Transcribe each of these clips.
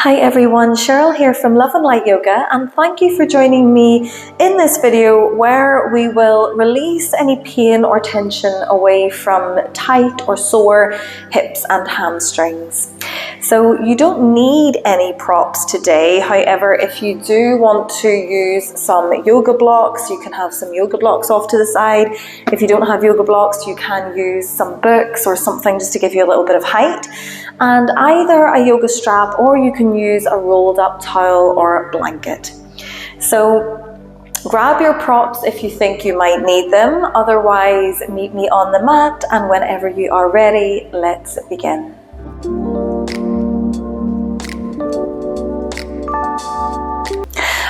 Hi everyone, Cheryl here from Love and Light Yoga, and thank you for joining me in this video where we will release any pain or tension away from tight or sore hips and hamstrings. So you don't need any props today. However, if you do want to use some yoga blocks, you can have some yoga blocks off to the side. If you don't have yoga blocks, you can use some books or something just to give you a little bit of height. And either a yoga strap or you can use a rolled up towel or blanket. So grab your props if you think you might need them. Otherwise, meet me on the mat, and whenever you are ready, let's begin.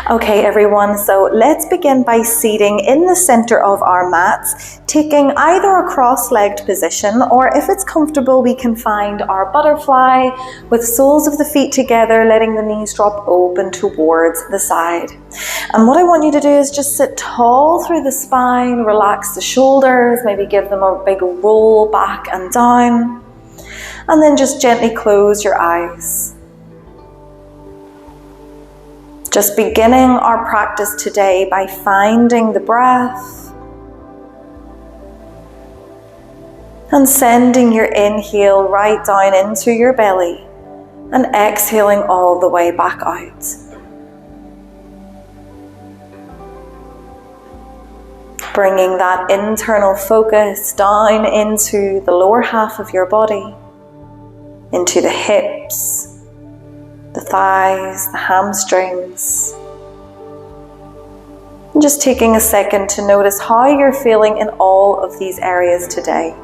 Okay everyone, so let's begin by seating in the center of our mats, taking either a cross-legged position, or if it's comfortable we can find our butterfly with soles of the feet together, letting the knees drop open towards the side. And what I want you to do is just sit tall through the spine, relax the shoulders, maybe give them a big roll back and down, and then just gently close your eyes. Just beginning our practice today by finding the breath and sending your inhale right down into your belly and exhaling all the way back out. Bringing that internal focus down into the lower half of your body, into the hips, the thighs, the hamstrings. And just taking a second to notice how you're feeling in all of these areas today.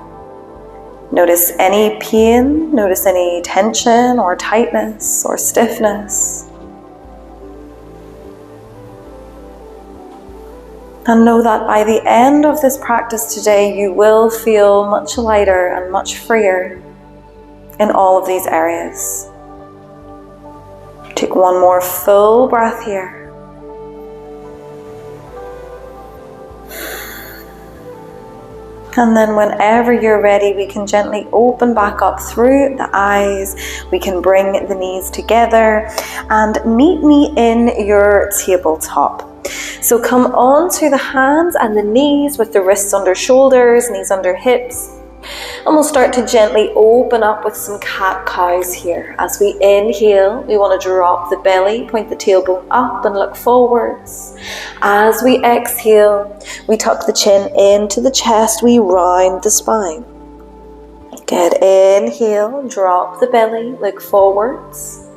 Notice any pain, notice any tension or tightness or stiffness. And know that by the end of this practice today, you will feel much lighter and much freer in all of these areas. Take one more full breath here. And then whenever you're ready, we can gently open back up through the eyes. We can bring the knees together and meet me in your tabletop. So come onto the hands and the knees with the wrists under shoulders, knees under hips. And we'll start to gently open up with some cat-cows here. As we inhale, we want to drop the belly, point the tailbone up and look forwards. As we exhale, we tuck the chin into the chest, we round the spine. Good, inhale, drop the belly, look forwards.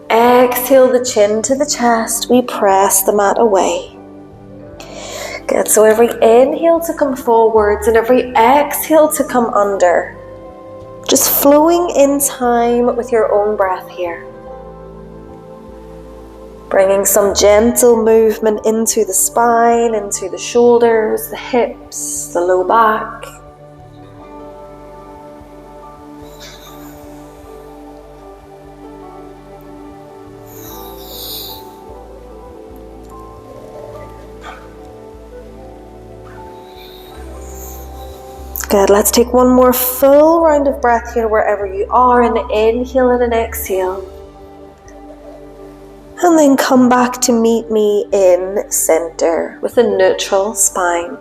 Exhale the chin to the chest, we press the mat away. Good, so every inhale to come forwards and every exhale to come under. Just flowing in time with your own breath here. Bringing some gentle movement into the spine, into the shoulders, the hips, the low back. Good, let's take one more full round of breath here wherever you are, and inhale and an exhale. And then come back to meet me in center with a neutral spine.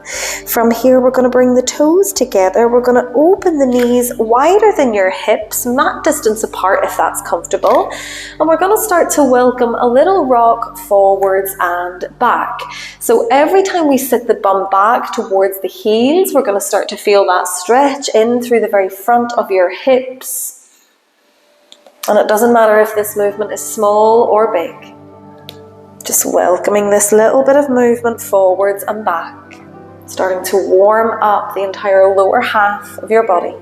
From here, we're going to bring the toes together. We're going to open the knees wider than your hips, mat distance apart if that's comfortable. And we're going to start to welcome a little rock forwards and back. So every time we sit the bum back towards the heels, we're going to start to feel that stretch in through the very front of your hips. And it doesn't matter if this movement is small or big. Just welcoming this little bit of movement forwards and back, starting to warm up the entire lower half of your body.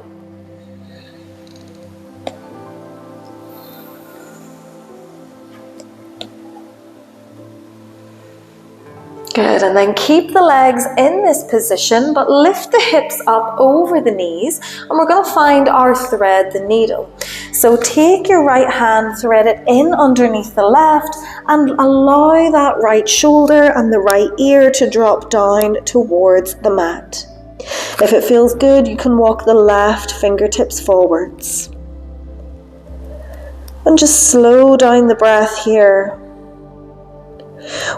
Good, and then keep the legs in this position, but lift the hips up over the knees, and we're going to find our thread the needle. So take your right hand, thread it in underneath the left, and allow that right shoulder and the right ear to drop down towards the mat. If it feels good, you can walk the left fingertips forwards. And just slow down the breath here.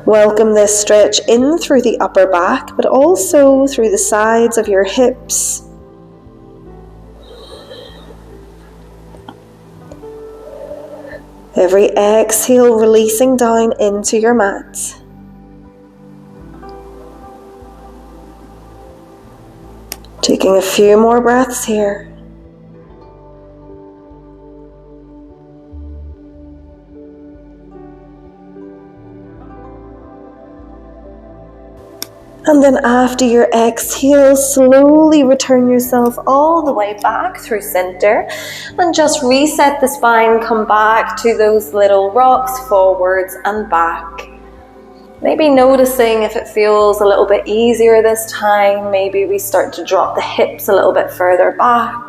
Welcome this stretch in through the upper back, but also through the sides of your hips. Every exhale releasing down into your mat. Taking a few more breaths here. And then after your exhale, slowly return yourself all the way back through center and just reset the spine, come back to those little rocks forwards and back. Maybe noticing if it feels a little bit easier this time, maybe we start to drop the hips a little bit further back.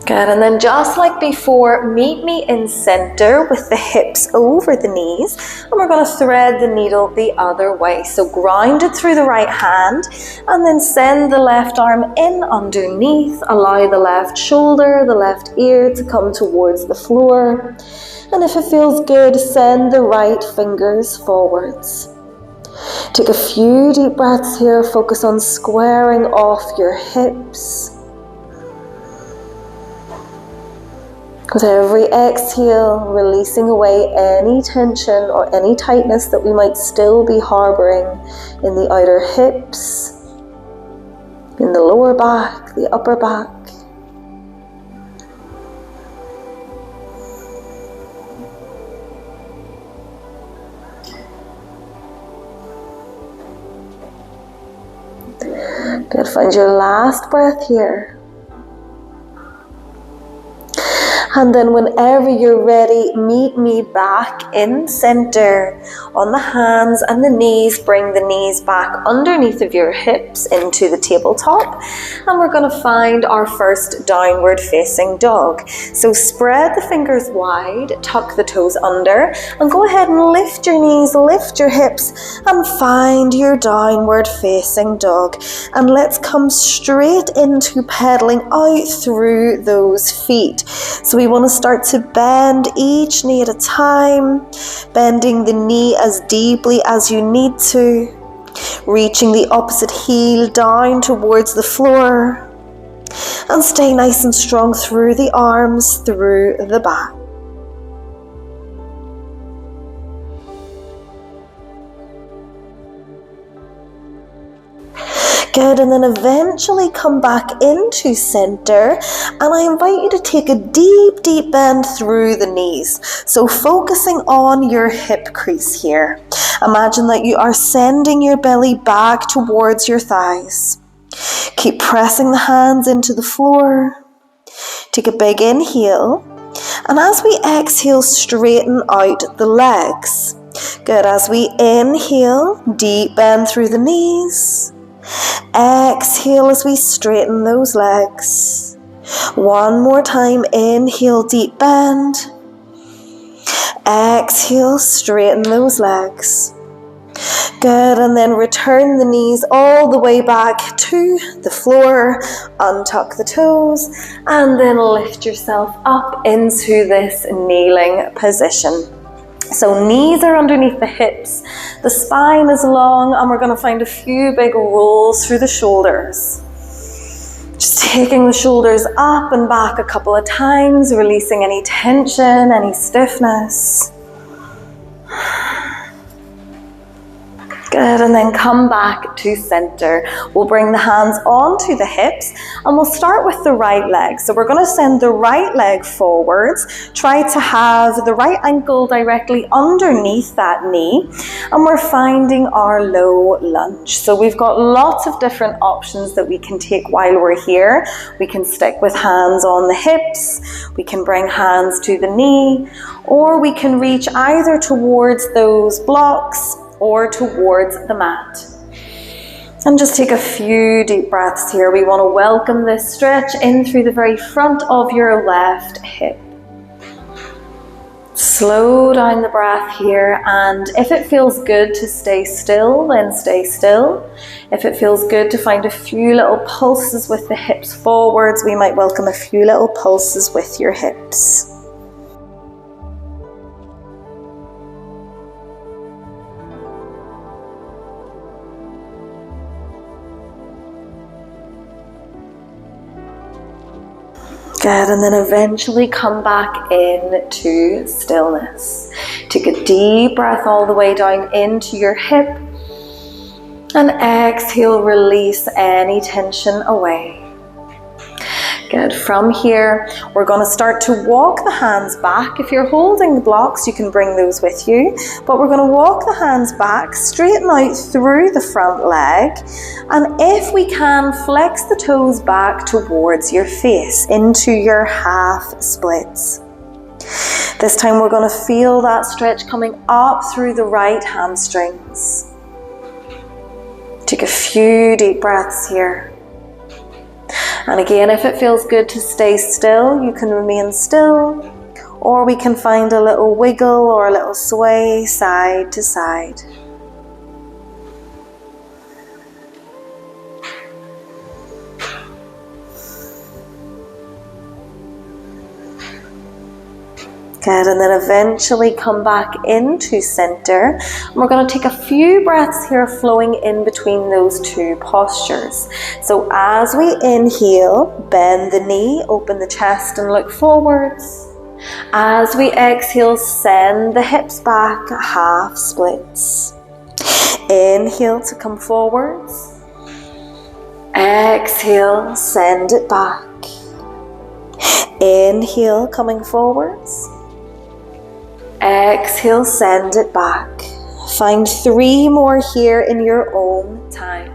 Good, and then just like before, meet me in center with the hips over the knees, and we're going to thread the needle the other way. So ground it through the right hand, and then send the left arm in underneath. Allow the left shoulder, the left ear to come towards the floor. And if it feels good, send the right fingers forwards. Take a few deep breaths here, focus on squaring off your hips. With every exhale, releasing away any tension or any tightness that we might still be harboring in the outer hips, in the lower back, the upper back. Good, find your last breath here. And then whenever you're ready, meet me back in center on the hands and the knees. Bring the knees back underneath of your hips into the tabletop. And we're going to find our first downward facing dog. So spread the fingers wide, tuck the toes under, and go ahead and lift your knees, lift your hips, and find your downward facing dog. And let's come straight into pedaling out through those feet. So we want to start to bend each knee at a time, bending the knee as deeply as you need to, reaching the opposite heel down towards the floor, and stay nice and strong through the arms, through the back. Good, and then eventually come back into center, and I invite you to take a deep, deep bend through the knees. So focusing on your hip crease here. Imagine that you are sending your belly back towards your thighs. Keep pressing the hands into the floor. Take a big inhale, and as we exhale, straighten out the legs. Good, as we inhale, deep bend through the knees. Exhale as we straighten those legs. One more time, inhale, deep bend. Exhale, straighten those legs. Good, and then return the knees all the way back to the floor. Untuck the toes, and then lift yourself up into this kneeling position. So knees are underneath the hips, the spine is long, and we're going to find a few big rolls through the shoulders. Just taking the shoulders up and back a couple of times, releasing any tension, any stiffness. Good, and then come back to center. We'll bring the hands onto the hips, and we'll start with the right leg. So we're going to send the right leg forwards. Try to have the right ankle directly underneath that knee, and we're finding our low lunge. So we've got lots of different options that we can take while we're here. We can stick with hands on the hips, we can bring hands to the knee, or we can reach either towards those blocks or towards the mat. And just take a few deep breaths here. We want to welcome this stretch in through the very front of your left hip. Slow down the breath here, and if it feels good to stay still, then stay still. If it feels good to find a few little pulses with the hips forwards, we might welcome a few little pulses with your hips. Good, and then eventually come back into stillness. Take a deep breath all the way down into your hip, and exhale, release any tension away. Good. From here, we're going to start to walk the hands back. If you're holding the blocks, you can bring those with you. But we're going to walk the hands back, straighten out through the front leg. And if we can, flex the toes back towards your face into your half splits. This time we're going to feel that stretch coming up through the right hamstrings. Take a few deep breaths here. And again, if it feels good to stay still, you can remain still, or we can find a little wiggle or a little sway side to side. Good, and then eventually come back into center. And we're going to take a few breaths here flowing in between those two postures. So as we inhale, bend the knee, open the chest and look forwards. As we exhale, send the hips back, half splits. Inhale to come forwards. Exhale, send it back. Inhale, coming forwards. Exhale, send it back. Find 3 more here in your own time.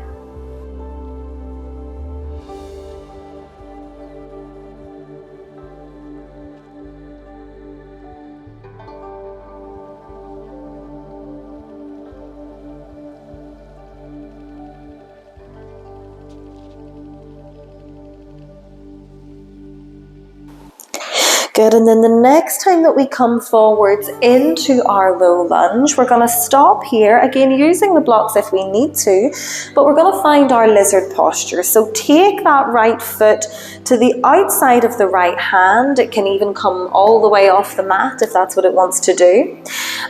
Good, and then the next time that we come forwards into our low lunge, we're going to stop here, again using the blocks if we need to, but we're going to find our lizard posture. So take that right foot to the outside of the right hand. It can even come all the way off the mat if that's what it wants to do.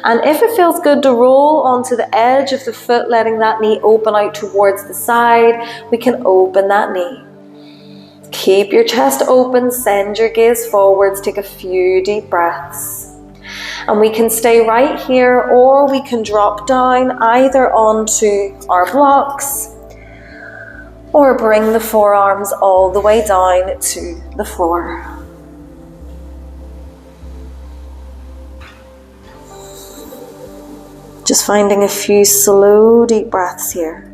And if it feels good to roll onto the edge of the foot, letting that knee open out towards the side, we can open that knee. Keep your chest open, send your gaze forwards, take a few deep breaths. And we can stay right here, or we can drop down either onto our blocks or bring the forearms all the way down to the floor. Just finding a few slow deep breaths here.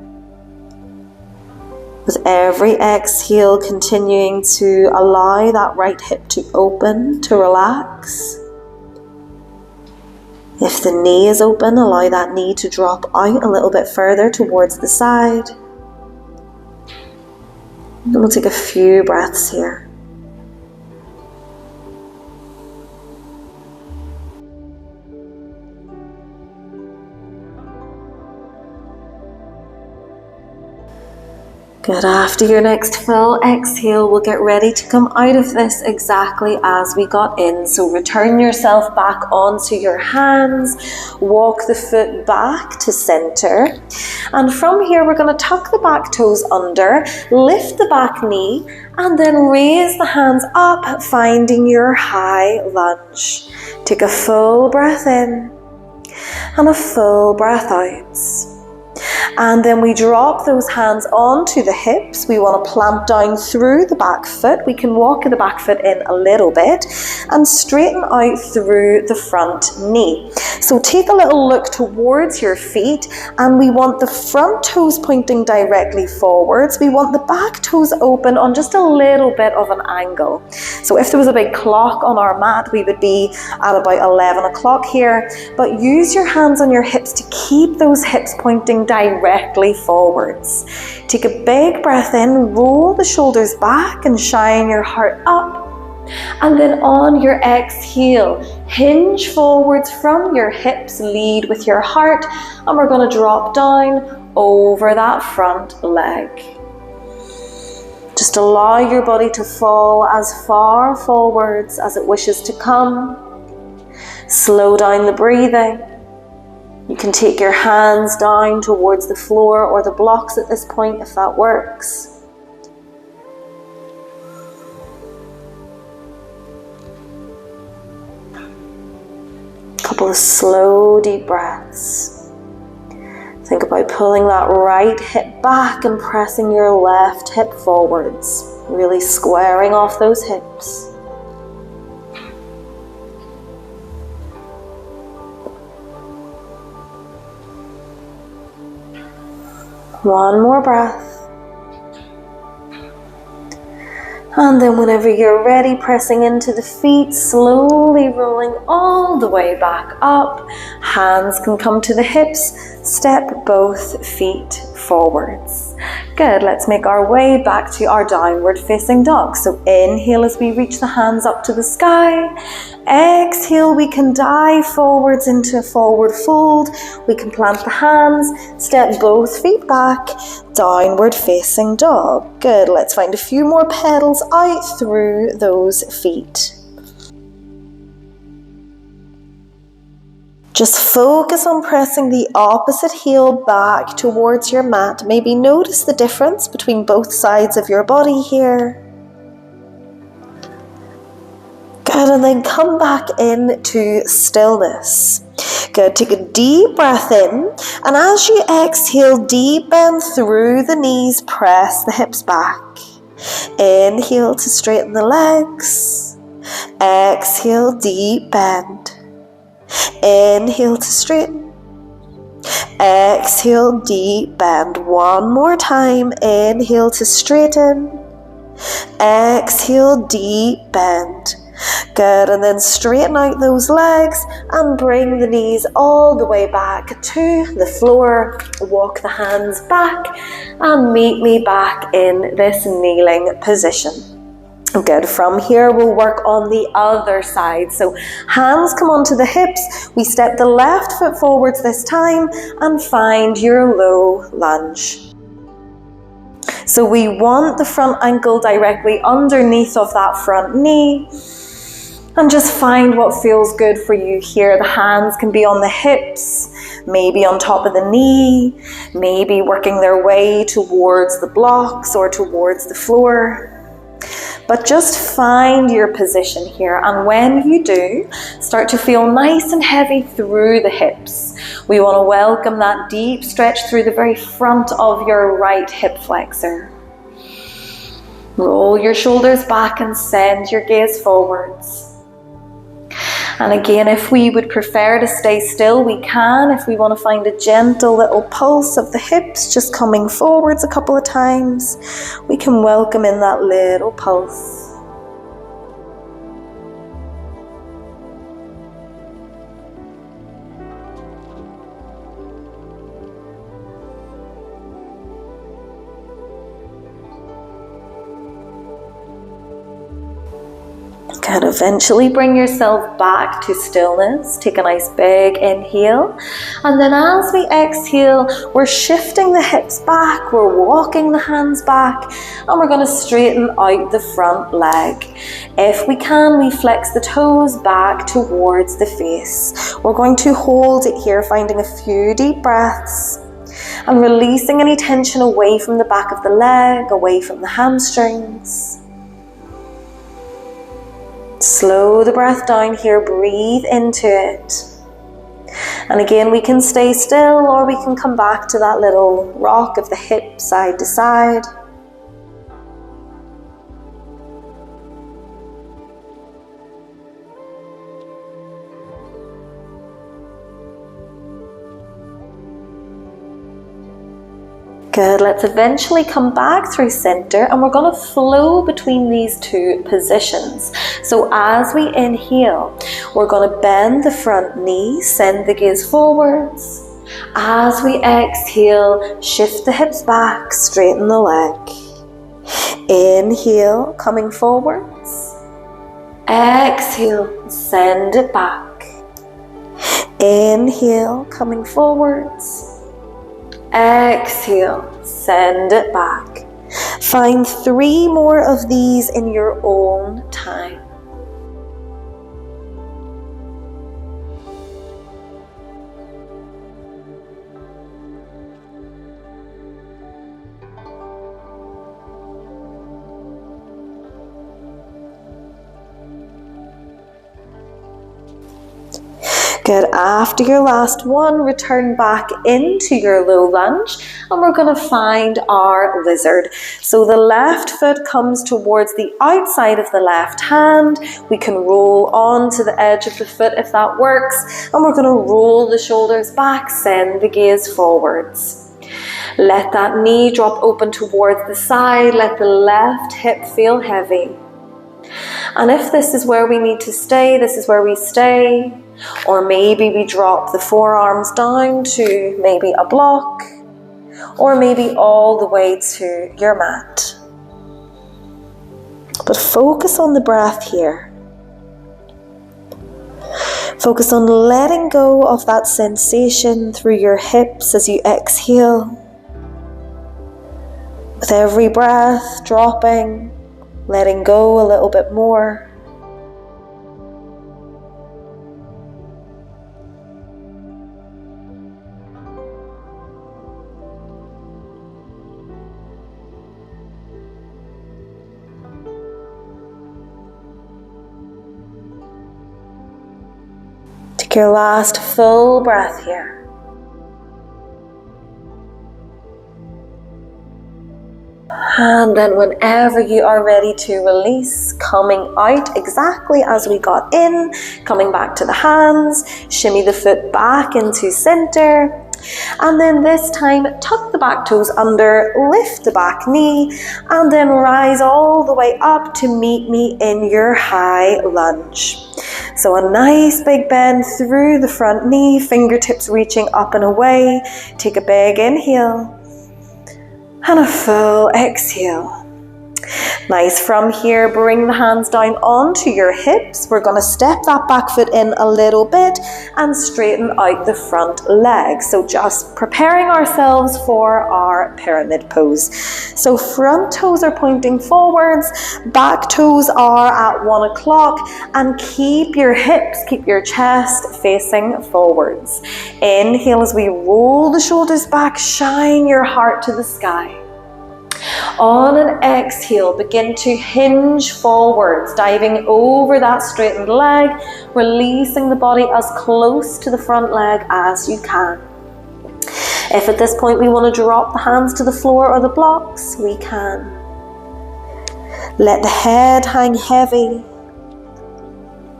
With every exhale, continuing to allow that right hip to open, to relax. If the knee is open, allow that knee to drop out a little bit further towards the side. And we'll take a few breaths here. Good. After your next full exhale, we'll get ready to come out of this exactly as we got in. So return yourself back onto your hands, walk the foot back to center. And from here, we're going to tuck the back toes under, lift the back knee, and then raise the hands up, finding your high lunge. Take a full breath in and a full breath out. And then we drop those hands onto the hips. We want to plant down through the back foot. We can walk the back foot in a little bit and straighten out through the front knee. So take a little look towards your feet, and we want the front toes pointing directly forwards. We want the back toes open on just a little bit of an angle. So if there was a big clock on our mat, we would be at about 11 o'clock here. But use your hands on your hips to keep those hips pointing directly forwards. Take a big breath in, roll the shoulders back and shine your heart up. And then on your exhale, hinge forwards from your hips, lead with your heart, and we're going to drop down over that front leg. Just allow your body to fall as far forwards as it wishes to come. Slow down the breathing. You can take your hands down towards the floor or the blocks at this point if that works. Couple of slow, deep breaths. Think about pulling that right hip back and pressing your left hip forwards, really squaring off those hips. One more breath. And then whenever you're ready, pressing into the feet, slowly rolling all the way back up. Hands can come to the hips. Step both feet forwards. Good, let's make our way back to our downward facing dog. So inhale as we reach the hands up to the sky. Exhale, we can dive forwards into a forward fold. We can plant the hands, step both feet back, downward facing dog. Good, let's find a few more pedals out through those feet. Just focus on pressing the opposite heel back towards your mat. Maybe notice the difference between both sides of your body here. Good, and then come back into stillness. Good, take a deep breath in, and as you exhale, deep bend through the knees, press the hips back. Inhale to straighten the legs. Exhale, deep bend. Inhale to straighten. Exhale, deep bend. One more time. Inhale to straighten. Exhale, deep bend. Good, and then straighten out those legs and bring the knees all the way back to the floor. Walk the hands back and meet me back in this kneeling position. Good, from here we'll work on the other side. So hands come onto the hips, we step the left foot forwards this time and find your low lunge. So we want the front ankle directly underneath of that front knee. And just find what feels good for you here. The hands can be on the hips, maybe on top of the knee, maybe working their way towards the blocks or towards the floor. But just find your position here, and when you do, start to feel nice and heavy through the hips. We want to welcome that deep stretch through the very front of your right hip flexor. Roll your shoulders back and send your gaze forwards. And again, if we would prefer to stay still, we can. If we want to find a gentle little pulse of the hips, just coming forwards a couple of times, we can welcome in that little pulse. Good, eventually bring yourself back to stillness. Take a nice big inhale. And then as we exhale, we're shifting the hips back, we're walking the hands back, and we're going to straighten out the front leg. If we can, we flex the toes back towards the face. We're going to hold it here, finding a few deep breaths and releasing any tension away from the back of the leg, away from the hamstrings. Slow the breath down here, breathe into it. And again, we can stay still or we can come back to that little rock of the hip side to side. Good, let's eventually come back through center and we're going to flow between these two positions. So as we inhale, we're going to bend the front knee, send the gaze forwards. As we exhale, shift the hips back, straighten the leg. Inhale, coming forwards. Exhale, send it back. Inhale, coming forwards. Exhale, send it back. Find 3 more of these in your own time. Good. After your last one, return back into your low lunge, and we're going to find our lizard. So the left foot comes towards the outside of the left hand. We can roll onto the edge of the foot if that works, and we're going to roll the shoulders back, send the gaze forwards. Let that knee drop open towards the side, let the left hip feel heavy. And if this is where we need to stay, this is where we stay. Or maybe we drop the forearms down to maybe a block, or maybe all the way to your mat. But focus on the breath here. Focus on letting go of that sensation through your hips as you exhale. With every breath, dropping, letting go a little bit more. Take your last full breath here. And then whenever you are ready to release, coming out exactly as we got in, coming back to the hands, shimmy the foot back into center. And then this time, tuck the back toes under, lift the back knee, and then rise all the way up to meet me in your high lunge. So a nice big bend through the front knee, fingertips reaching up and away. Take a big inhale and a full exhale. Nice. From here, bring the hands down onto your hips. We're going to step that back foot in a little bit and straighten out the front leg. So just preparing ourselves for our pyramid pose. So front toes are pointing forwards, back toes are at 1 o'clock, and keep your hips, keep your chest facing forwards. Inhale as we roll the shoulders back, shine your heart to the sky. On an exhale, begin to hinge forwards, diving over that straightened leg, releasing the body as close to the front leg as you can. If at this point we want to drop the hands to the floor or the blocks, we can. Let the head hang heavy.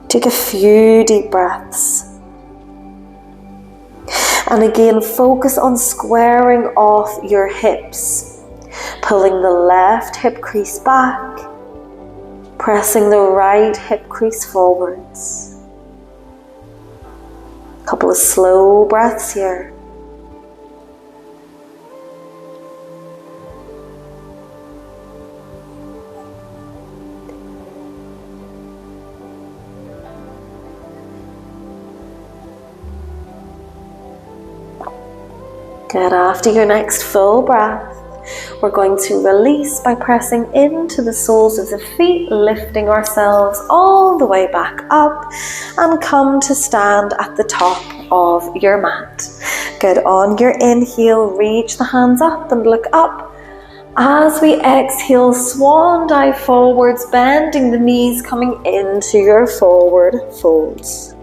Take a few deep breaths. And again, focus on squaring off your hips. Pulling the left hip crease back, pressing the right hip crease forwards. A couple of slow breaths here. Good. After your next full breath, we're going to release by pressing into the soles of the feet, lifting ourselves all the way back up, and come to stand at the top of your mat. Good. On your inhale, reach the hands up and look up. As we exhale, swan dive forwards, bending the knees, coming into your forward folds.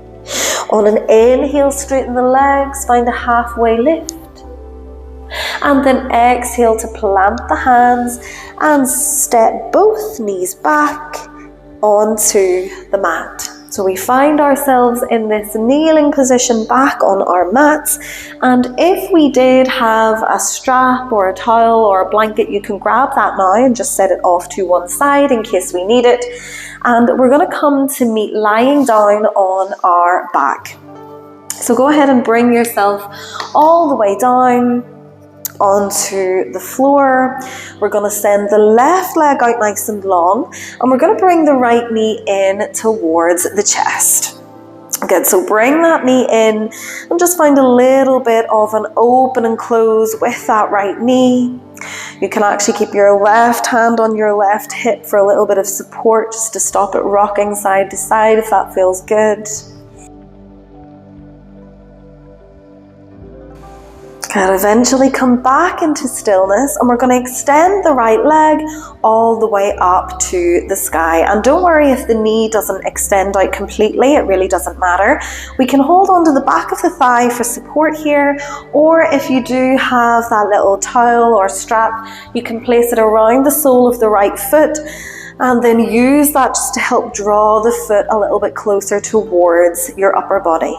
On an inhale, straighten the legs, find a halfway lift. And then exhale to plant the hands and step both knees back onto the mat. So we find ourselves in this kneeling position back on our mats. And if we did have a strap or a towel or a blanket, you can grab that now and just set it off to one side in case we need it. And we're going to come to meet lying down on our back. So go ahead and bring yourself all the way down. onto the floor. We're going to send the left leg out nice and long, and we're going to bring the right knee in towards the chest. Good, so bring that knee in and just find a little bit of an open and close with that right knee. You can actually keep your left hand on your left hip for a little bit of support, just to stop it rocking side to side if that feels good. Good, eventually come back into stillness, and we're going to extend the right leg all the way up to the sky. And don't worry if the knee doesn't extend out completely, it really doesn't matter. We can hold onto the back of the thigh for support here, or if you do have that little towel or strap, you can place it around the sole of the right foot, and then use that just to help draw the foot a little bit closer towards your upper body.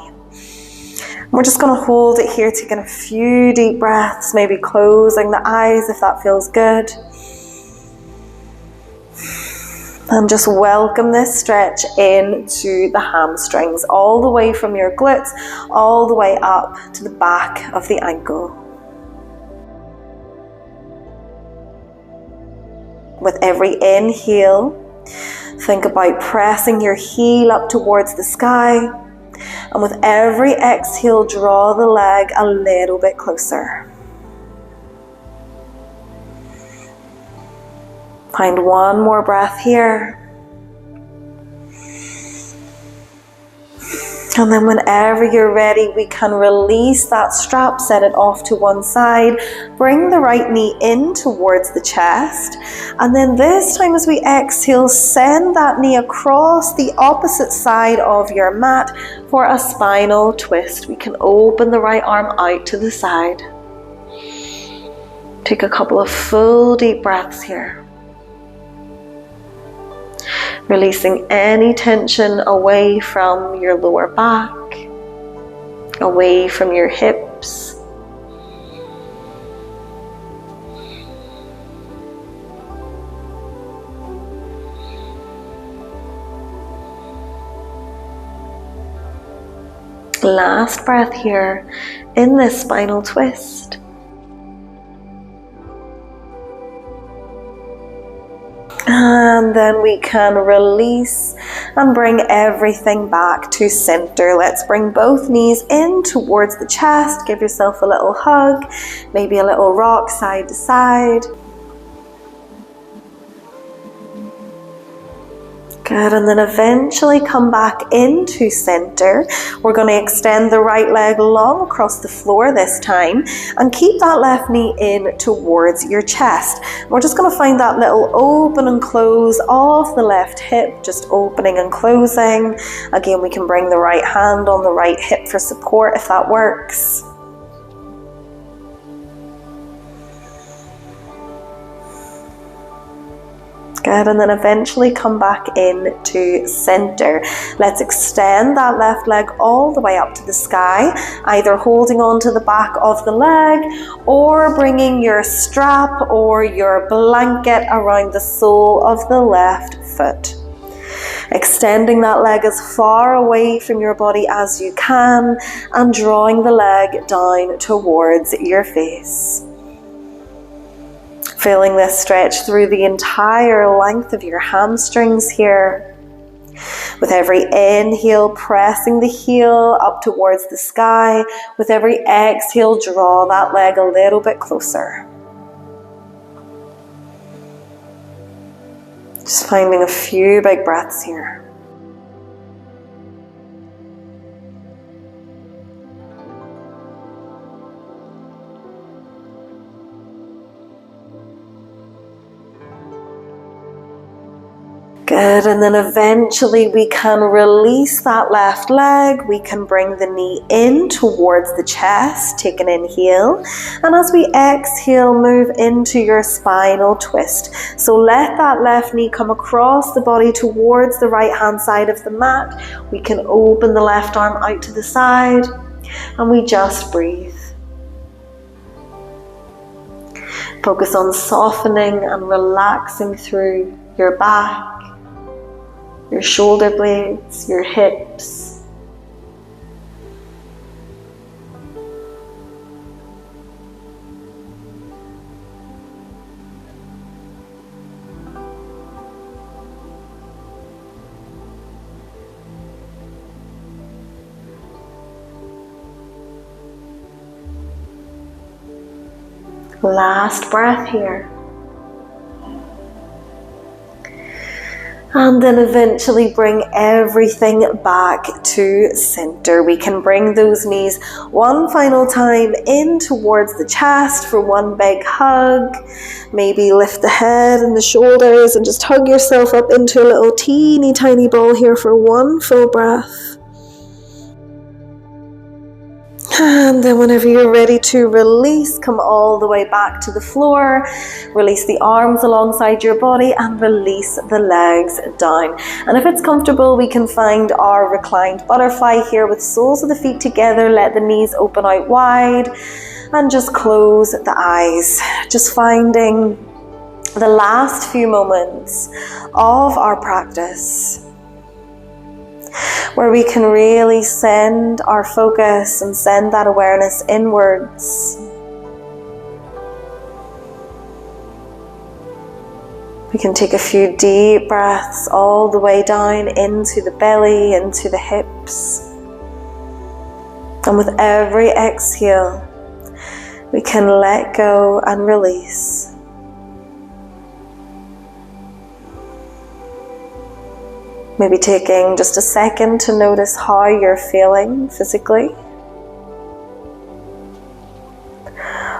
We're just going to hold it here, taking a few deep breaths, maybe closing the eyes if that feels good. And just welcome this stretch into the hamstrings, all the way from your glutes, all the way up to the back of the ankle. With every inhale, think about pressing your heel up towards the sky. And with every exhale, draw the leg a little bit closer. Find one more breath here. And then whenever you're ready, we can release that strap, set it off to one side, bring the right knee in towards the chest. And then this time as we exhale, send that knee across the opposite side of your mat for a spinal twist. We can open the right arm out to the side. Take a couple of full deep breaths here. Releasing any tension away from your lower back, away from your hips. Last breath here in this spinal twist. And then we can release and bring everything back to center. Let's bring both knees in towards the chest. Give yourself a little hug, maybe a little rock side to side. Good, and then eventually come back into center. We're going to extend the right leg long across the floor this time, and keep that left knee in towards your chest. We're just going to find that little open and close of the left hip, just opening and closing. Again, we can bring the right hand on the right hip for support if that works. Good, and then eventually come back into center. Let's extend that left leg all the way up to the sky, either holding on to the back of the leg or bringing your strap or your blanket around the sole of the left foot. Extending that leg as far away from your body as you can and drawing the leg down towards your face. Feeling this stretch through the entire length of your hamstrings here. With every inhale, pressing the heel up towards the sky. With every exhale, draw that leg a little bit closer. Just finding a few big breaths here. Good, and then eventually we can release that left leg. We can bring the knee in towards the chest, take an inhale. And as we exhale, move into your spinal twist. So let that left knee come across the body towards the right hand side of the mat. We can open the left arm out to the side, and we just breathe. Focus on softening and relaxing through your back, your shoulder blades, your hips. Last breath here. And then eventually bring everything back to center. We can bring those knees one final time in towards the chest for one big hug. Maybe lift the head and the shoulders and just hug yourself up into a little teeny tiny ball here for one full breath. And then whenever you're ready to release, come all the way back to the floor. Release the arms alongside your body and release the legs down. And if it's comfortable, we can find our reclined butterfly here with soles of the feet together. Let the knees open out wide and just close the eyes. Just finding the last few moments of our practice where we can really send our focus and send that awareness inwards. We can take a few deep breaths all the way down into the belly, into the hips. And with every exhale, we can let go and release. Maybe taking just a second to notice how you're feeling physically.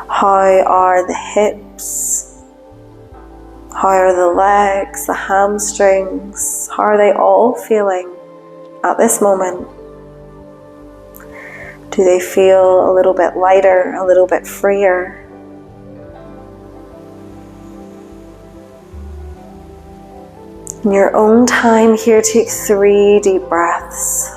How are the hips? How are the legs, the hamstrings? How are they all feeling at this moment? Do they feel a little bit lighter, a little bit freer? In your own time here, take 3 deep breaths.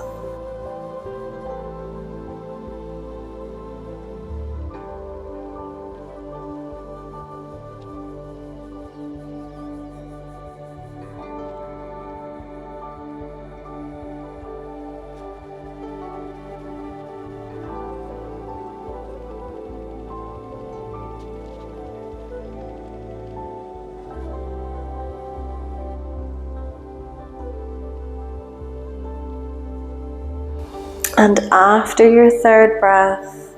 And after your 3rd breath,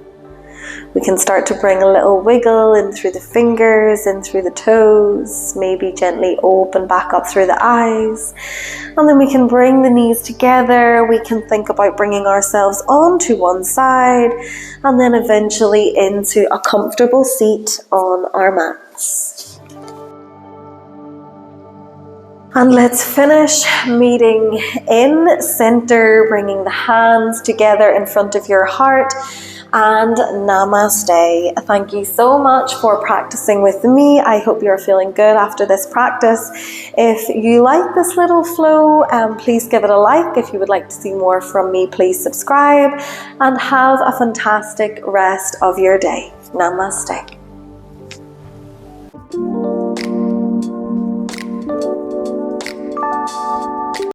we can start to bring a little wiggle in through the fingers, in through the toes, maybe gently open back up through the eyes. And then we can bring the knees together. We can think about bringing ourselves onto one side and then eventually into a comfortable seat on our mats. And let's finish meeting in center, bringing the hands together in front of your heart, and namaste. Thank you so much for practicing with me. I hope you're feeling good after this practice. If you like this little flow, please give it a like. If you would like to see more from me, please subscribe, and have a fantastic rest of your day. Namaste.